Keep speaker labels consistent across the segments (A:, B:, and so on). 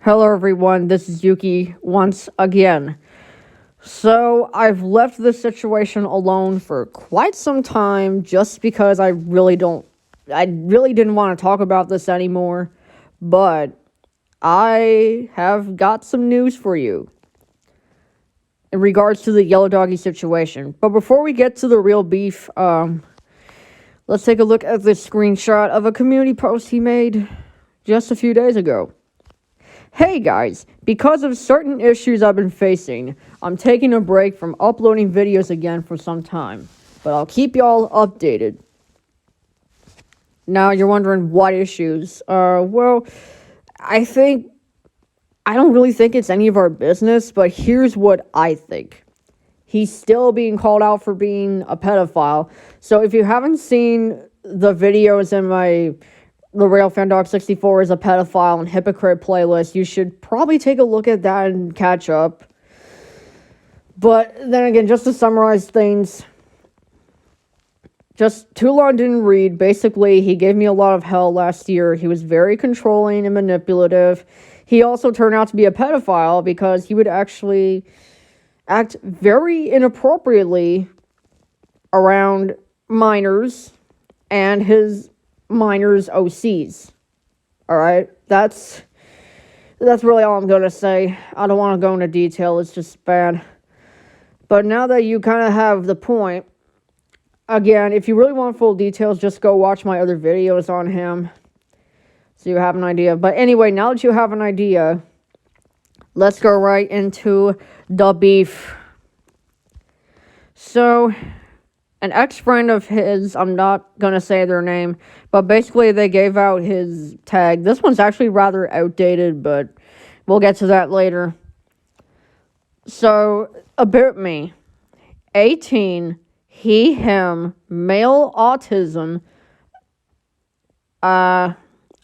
A: Hello everyone, this is Yuki once again. So, I've left this situation alone for quite some time just because I really didn't want to talk about this anymore, but I have got some news for you in regards to the Yellow Dawgy situation. But before we get to the real beef, let's take a look at this screenshot of a community post he made just a few days ago. Hey guys, because of certain issues I've been facing, I'm taking a break from uploading videos again for some time, but I'll keep y'all updated. Now you're wondering what issues. Well, I don't really think it's any of our business, but here's what I think. He's still being called out for being a pedophile, so if you haven't seen the videos in my The Real Fandog 64 is a pedophile and hypocrite playlist, you should probably take a look at that and catch up. But then again, just to summarize things, just too long didn't read. Basically, he gave me a lot of hell last year. He was very controlling and manipulative. He also turned out to be a pedophile because he would actually act very inappropriately around minors and his minors OCs. Alright, that's really all I'm gonna say. I don't want to go into detail, it's just bad. But now that you kind of have the point, again, if you really want full details, just go watch my other videos on him, so you have an idea. But anyway, now that you have an idea, let's go right into the beef. So, an ex-friend of his, I'm not gonna say their name, but basically they gave out his tag. This one's actually rather outdated, but we'll get to that later. So, about me. 18, he, him, male, autism. I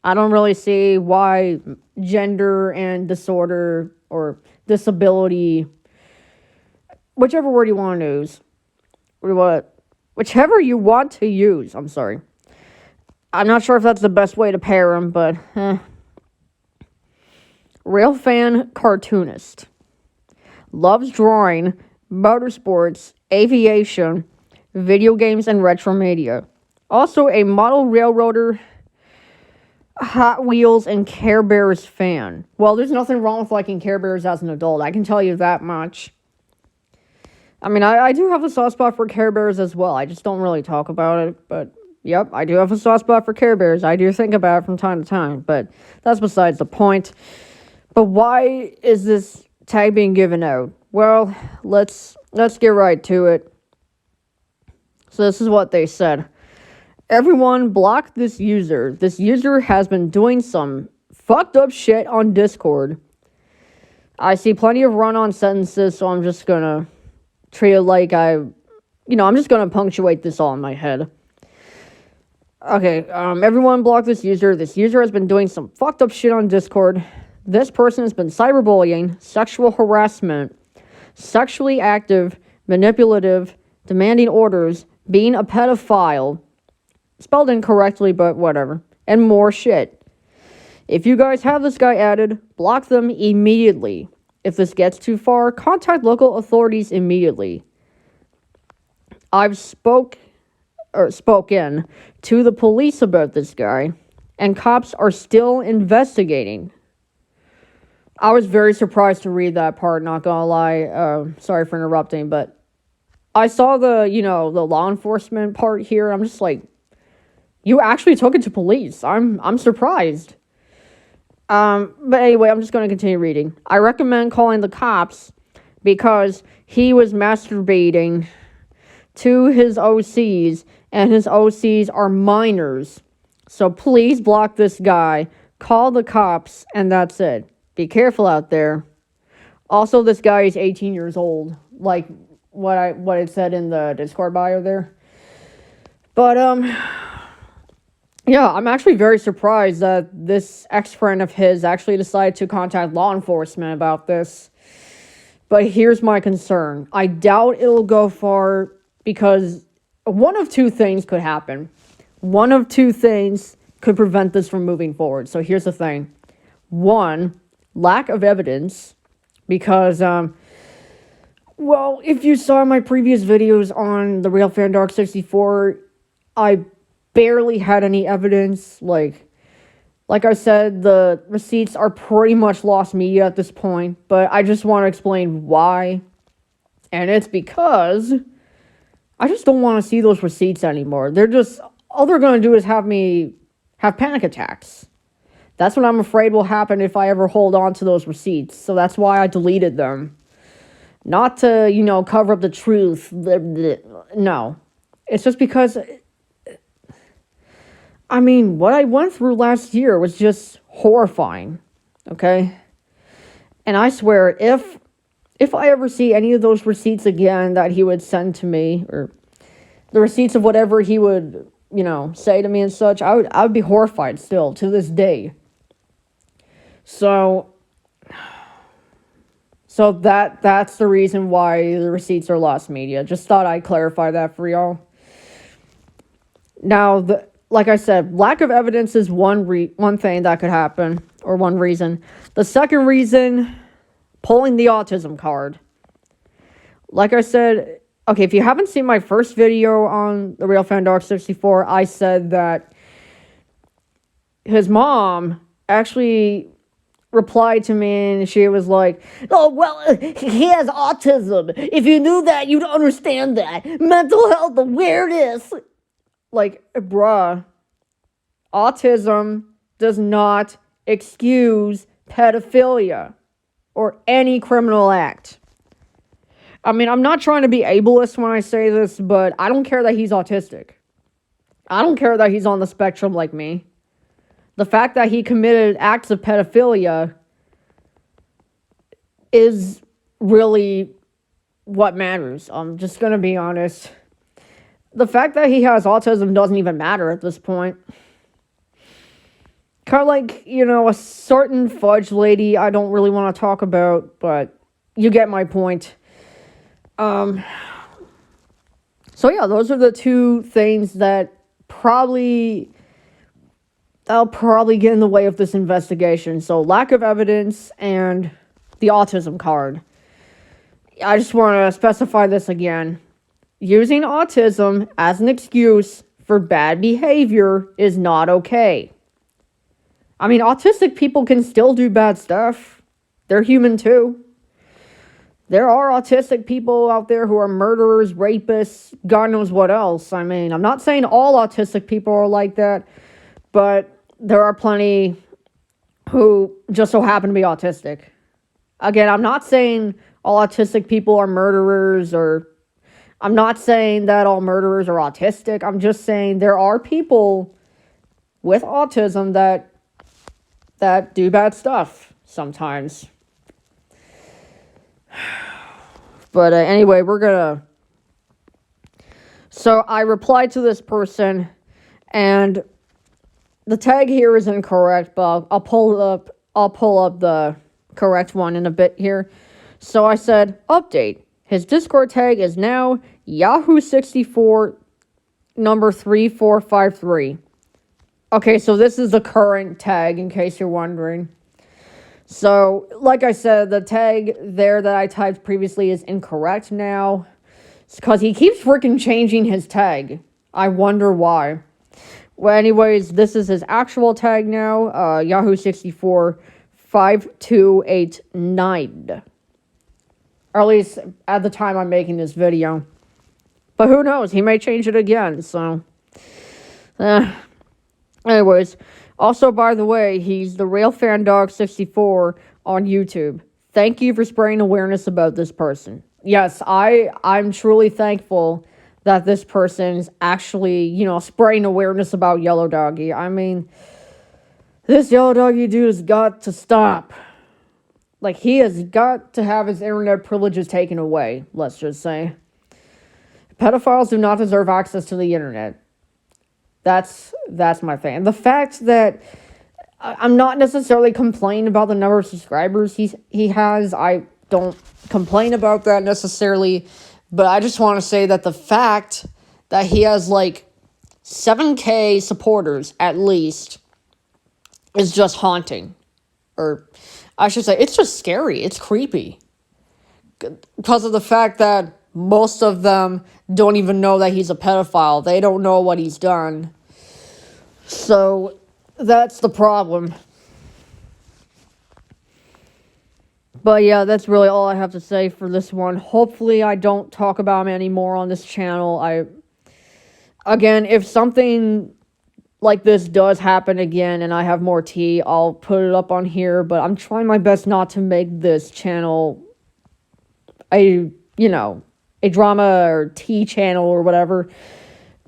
A: don't really see why gender and disorder or disability, whichever word you want to use, whichever you want to use, I'm sorry. I'm not sure if that's the best way to pair him, but Real fan cartoonist. Loves drawing, motorsports, aviation, video games, and retro media. Also a model railroader, Hot Wheels, and Care Bears fan. Well, there's nothing wrong with liking Care Bears as an adult, I can tell you that much. I mean, I do have a soft spot for Care Bears as well. I just don't really talk about it. But, yep, I do have a soft spot for Care Bears. I do think about it from time to time. But that's besides the point. But why is this tag being given out? Well, let's get right to it. So this is what they said. Everyone block this user. This user has been doing some fucked up shit on Discord. I see plenty of run-on sentences, so I'm just gonna treat it like I'm just gonna punctuate this all in my head. Okay, everyone block this user. This user has been doing some fucked up shit on Discord. This person has been cyberbullying, sexual harassment, sexually active, manipulative, demanding orders, being a pedophile, spelled incorrectly, but whatever, and more shit. If you guys have this guy added, block them immediately. If this gets too far, contact local authorities immediately. I've spoken to the police about this guy, and cops are still investigating. I was very surprised to read that part, not gonna lie. Sorry for interrupting, but I saw the law enforcement part here. I'm just like, you actually took it to police. I'm surprised. But anyway, I'm just going to continue reading. I recommend calling the cops because he was masturbating to his OCs, and his OCs are minors. So please block this guy, call the cops, and that's it. Be careful out there. Also, this guy is 18 years old, like what it said in the Discord bio there. But, yeah, I'm actually very surprised that this ex-friend of his actually decided to contact law enforcement about this. But here's my concern. I doubt it'll go far because one of two things could happen. One of two things could prevent this from moving forward. So here's the thing. One, lack of evidence because, well, if you saw my previous videos on the Real Fan Dark 64, I barely had any evidence. Like I said, the receipts are pretty much lost media at this point, but I just want to explain why. And it's because I just don't want to see those receipts anymore. All they're going to do is have me have panic attacks. That's what I'm afraid will happen if I ever hold on to those receipts. So that's why I deleted them. Not to, cover up the truth. No. It's just because, what I went through last year was just horrifying. Okay? And I swear, if I ever see any of those receipts again that he would send to me, or the receipts of whatever he would, say to me and such, I would be horrified still to this day. So that's the reason why the receipts are lost media. Just thought I'd clarify that for y'all. Now, like I said, lack of evidence is one thing that could happen, or one reason. The second reason, pulling the autism card. Like I said, okay, if you haven't seen my first video on the Real Fan Dark 64, I said that his mom actually replied to me and she was like, "Oh, well, he has autism. If you knew that, you'd understand that. Mental health awareness." Like, bruh, autism does not excuse pedophilia or any criminal act. I'm not trying to be ableist when I say this, but I don't care that he's autistic. I don't care that he's on the spectrum like me. The fact that he committed acts of pedophilia is really what matters. I'm just going to be honest. The fact that he has autism doesn't even matter at this point. Kind of like, a certain fudge lady I don't really want to talk about, but you get my point. So yeah, those are the two things that'll probably get in the way of this investigation. So lack of evidence and the autism card. I just want to specify this again. Using autism as an excuse for bad behavior is not okay. Autistic people can still do bad stuff. They're human too. There are autistic people out there who are murderers, rapists, God knows what else. I'm not saying all autistic people are like that, but there are plenty who just so happen to be autistic. Again, I'm not saying all autistic people are murderers, or I'm not saying that all murderers are autistic. I'm just saying there are people with autism that do bad stuff sometimes. But anyway, so I replied to this person, and the tag here is incorrect, but I'll pull up the correct one in a bit here. So I said, update. His Discord tag is now Yahoo64 number 3453. Okay, so this is the current tag, in case you're wondering. So, like I said, the tag there that I typed previously is incorrect now. It's because he keeps freaking changing his tag. I wonder why. Well, anyways, this is his actual tag now. Yahoo64 5289. Or at least at the time I'm making this video. But who knows? He may change it again, so. Anyways. Also, by the way, he's the Real Fan Dog 64 on YouTube. Thank you for spreading awareness about this person. Yes, I'm truly thankful that this person is actually, spreading awareness about Yellow Dawgy. This Yellow Dawgy dude has got to stop. Like, he has got to have his internet privileges taken away, let's just say. Pedophiles do not deserve access to the internet. That's my thing. And the fact that I'm not necessarily complaining about the number of subscribers he has. I don't complain about that necessarily. But I just want to say that the fact that he has, 7K supporters, at least, is just haunting. Or, I should say, it's just scary. It's creepy. Because of the fact that most of them don't even know that he's a pedophile. They don't know what he's done. So, that's the problem. But yeah, that's really all I have to say for this one. Hopefully I don't talk about him anymore on this channel. Again, if something like this does happen again and I have more tea, I'll put it up on here. But I'm trying my best not to make this channel a drama or tea channel or whatever.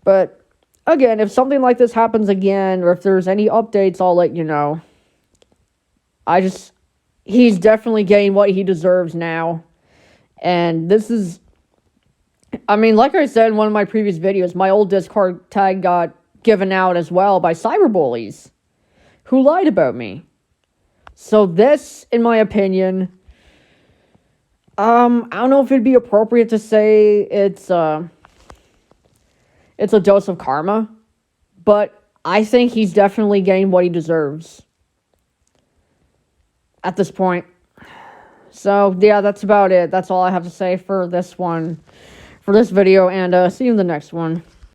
A: But again, if something like this happens again, or if there's any updates, I'll let you know. He's definitely getting what he deserves now. And this is, like I said in one of my previous videos, my old Discord tag got given out as well by cyberbullies who lied about me. So this, in my opinion, I don't know if it'd be appropriate to say it's a dose of karma, but I think he's definitely getting what he deserves at this point. So, yeah, that's about it. That's all I have to say for this video, and see you in the next one.